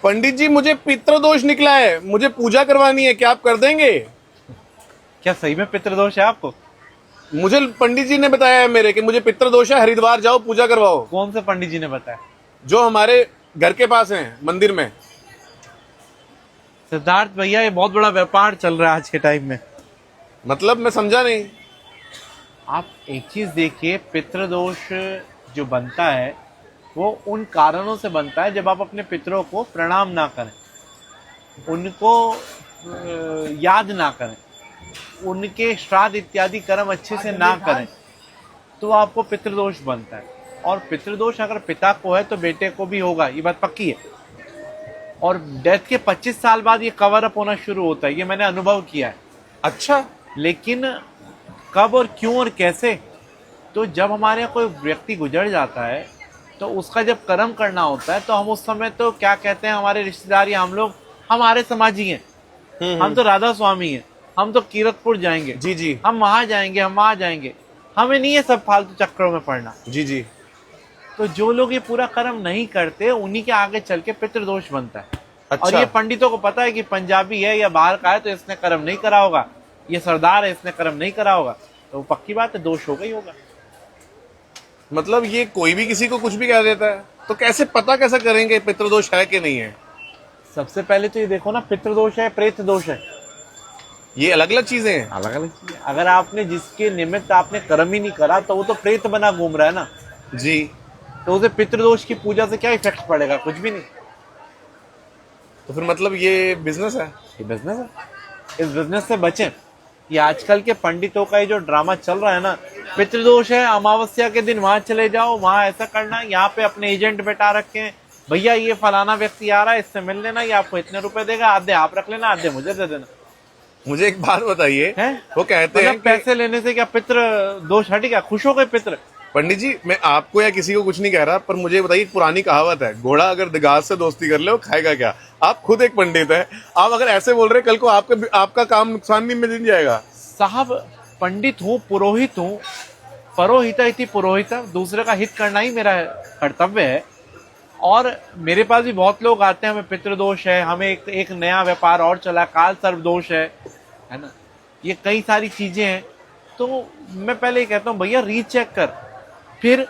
पंडित जी मुझे पितृदोष निकला है, मुझे पूजा करवानी है, क्या आप कर देंगे? क्या सही में पितृदोष है आपको? मुझे पंडित जी ने बताया है मेरे कि मुझे पितृदोष है, हरिद्वार जाओ पूजा करवाओ। कौन से पंडित जी ने बताया? जो हमारे घर के पास हैं मंदिर में। सिद्धार्थ भैया, ये बहुत बड़ा व्यापार चल रहा है आज के टाइम में। मतलब मैं समझा नहीं। आप एक चीज देखिए, पितृदोष जो बनता है वो उन कारणों से बनता है जब आप अपने पितरों को प्रणाम ना करें, उनको याद ना करें, उनके श्राद्ध इत्यादि कर्म अच्छे से ना करें, तो आपको पितृदोष बनता है। और पितृदोष अगर पिता को है तो बेटे को भी होगा, ये बात पक्की है। और डेथ के 25 साल बाद ये कवर अप होना शुरू होता है, ये मैंने अनुभव किया है। अच्छा, लेकिन कब और क्यों और कैसे, तो जब हमारे यहाँ कोई व्यक्ति गुजर जाता है तो उसका जब कर्म करना होता है तो हम उस समय तो क्या कहते हैं, हमारे रिश्तेदार या हम लोग हमारे समाजी हैं, हम तो राधा स्वामी हैं, हम तो कीरतपुर जाएंगे, जी जी, हम वहां जाएंगे, हम वहां जाएंगे, हमें नहीं है सब फालतू चक्करों में पड़ना। जी जी। तो जो लोग ये पूरा कर्म नहीं करते उन्हीं के आगे चल के पितृदोष बनता है। अच्छा। और ये पंडितों को पता है कि पंजाबी है या बाहर का है तो इसने कर्म नहीं करा होगा, ये सरदार है इसने कर्म नहीं करा होगा, तो पक्की बात है दोष होगा ही होगा। मतलब ये कोई भी किसी को कुछ भी कह देता है, तो कैसे पता कैसे करेंगे पितृदोष है कि नहीं है? सबसे पहले तो ये देखो ना, पितृदोष है प्रेत दोष है, ये अलग अलग चीजें हैं। अलग अलग चीजें। अगर आपने जिसके निमित्त आपने कर्म ही नहीं करा तो वो तो प्रेत बना घूम रहा है ना जी। तो उसे पितृदोष की पूजा से क्या इफेक्ट पड़ेगा? कुछ भी नहीं। तो फिर मतलब ये बिजनेस है। ये बिजनेस है, इस बिजनेस से बचें। ये आजकल के पंडितों का ये जो ड्रामा चल रहा है ना, पितृदोष है, अमावस्या के दिन वहां चले जाओ, वहां ऐसा करना, यहाँ पे अपने एजेंट बैठा रखे हैं, भैया ये फलाना व्यक्ति आ रहा है, इससे मिल लेना, ये आपको इतने रुपए देगा, आधे आप रख लेना, आधे मुझे दे देना। मुझे एक बात बताइए, है वो कहते हैं मतलब पैसे लेने से क्या पितृ दोष हटेगा? खुश हो गए पितृ? पंडित जी मैं आपको या किसी को कुछ नहीं कह रहा, पर मुझे बताइए, एक पुरानी कहावत है, घोड़ा अगर दिगाज से दोस्ती कर ले वो खाएगा क्या? आप खुद एक पंडित है, आप अगर ऐसे बोल रहे कल को आपका काम नुकसान नहीं मिल जाएगा? साहब पंडित हूँ, पुरोहित हूँ, परोहिता इति पुरोहिता, दूसरे का हित करना ही मेरा कर्तव्य है। और मेरे पास भी बहुत लोग आते हैं, हमें पितृदोष है, हमें एक नया व्यापार और चला, काल सर्व दोष है ना, ये कई सारी चीजें हैं। तो मैं पहले ही कहता हूँ भैया रीचेक कर, फिर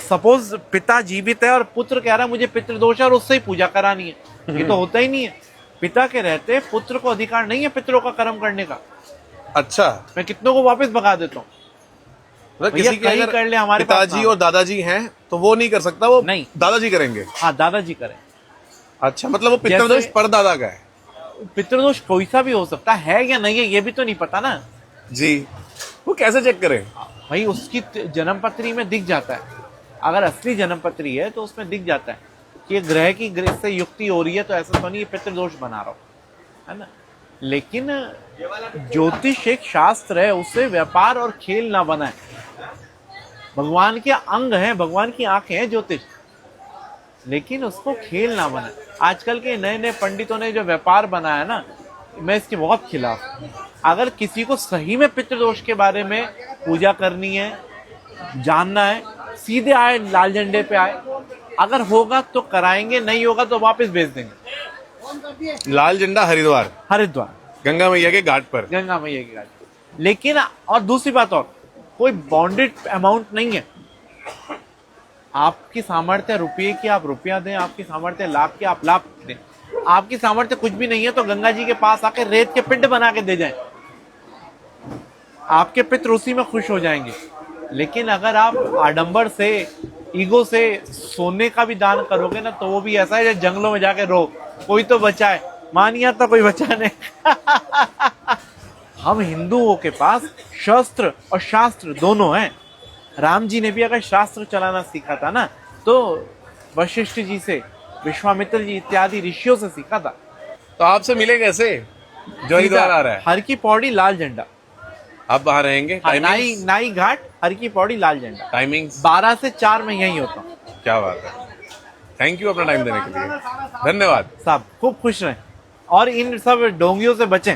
सपोज पिता जीवित है और पुत्र कह रहा है मुझे पितृदोष है और उससे ही पूजा करानी है, ये तो होता ही नहीं है। पिता के रहते पुत्र को अधिकार नहीं है पितरों का कर्म करने का। अच्छा, मैं कितनों को वापस भगा देता हूँ। किसी के अगर कर ले, हमारे पिताजी और दादाजी हैं तो वो नहीं कर सकता, वो नहीं, दादाजी करेंगे। हाँ दादाजी करें। अच्छा, मतलब वो पितृदोष परदादा का है। पितृदोष कोई सा भी हो सकता है या नहीं है ये भी तो नहीं पता ना जी। वो कैसे चेक करें भाई? उसकी जन्म पत्री में दिख जाता है, अगर असली जन्म पत्री है तो उसमें दिख जाता है कि ग्रह की ग्रह से युक्ति हो रही है, तो ऐसा तो नहीं पितृदोष बना रहा हो, है ना। लेकिन ज्योतिष एक शास्त्र है, उससे व्यापार और खेल ना बनाए। भगवान के अंग हैं, भगवान की आंखें हैं ज्योतिष, लेकिन उसको खेल ना बनाए। आजकल के नए नए पंडितों ने जो व्यापार बनाया ना, मैं इसके बहुत खिलाफ हूं। अगर किसी को सही में पितृदोष के बारे में पूजा करनी है, जानना है, सीधे आए, लाल झंडे पे आए, अगर होगा तो कराएंगे, नहीं होगा तो वापस भेज देंगे। लाल झंडा हरिद्वार, हरिद्वार गंगा मैया के घाट पर, गंगा मैया की घाट पर। लेकिन और दूसरी बात, और कोई बॉन्डेड अमाउंट नहीं है। आपकी सामर्थ्य रुपये की, आप रुपया दें, आपकी सामर्थ्य लाख की, आप लाख दें, आपकी सामर्थ्य कुछ भी नहीं है तो गंगा जी के पास आके रेत के पिंड बना के दे जाएं, आपके पितृ उसी में खुश हो जाएंगे। लेकिन अगर आप आडंबर से, ईगो से सोने का भी दान करोगे ना, तो वो भी ऐसा है जंगलों में जाके रो, कोई तो बचाए, मानिया तो कोई बचा नहीं। हम हिंदुओं के पास शस्त्र और शास्त्र दोनों हैं। राम जी ने भी अगर शास्त्र चलाना सीखा था ना, तो वशिष्ठ जी से, विश्वामित्र जी इत्यादि ऋषियों से सीखा था। तो आपसे मिले कैसे जो हरिद्वार आ रहा है? हर की पौड़ी लाल झंडा, आप वहाँ रहेंगे? नाई घाट, हर की पौड़ी लाल झंडा। टाइमिंग्स 12 से 4 में यही होता हूँ। क्या बात है, थैंक यू अपना टाइम देने के लिए, धन्यवाद साहब। खूब खुश रहें और इन सब डोंगियों से बचें।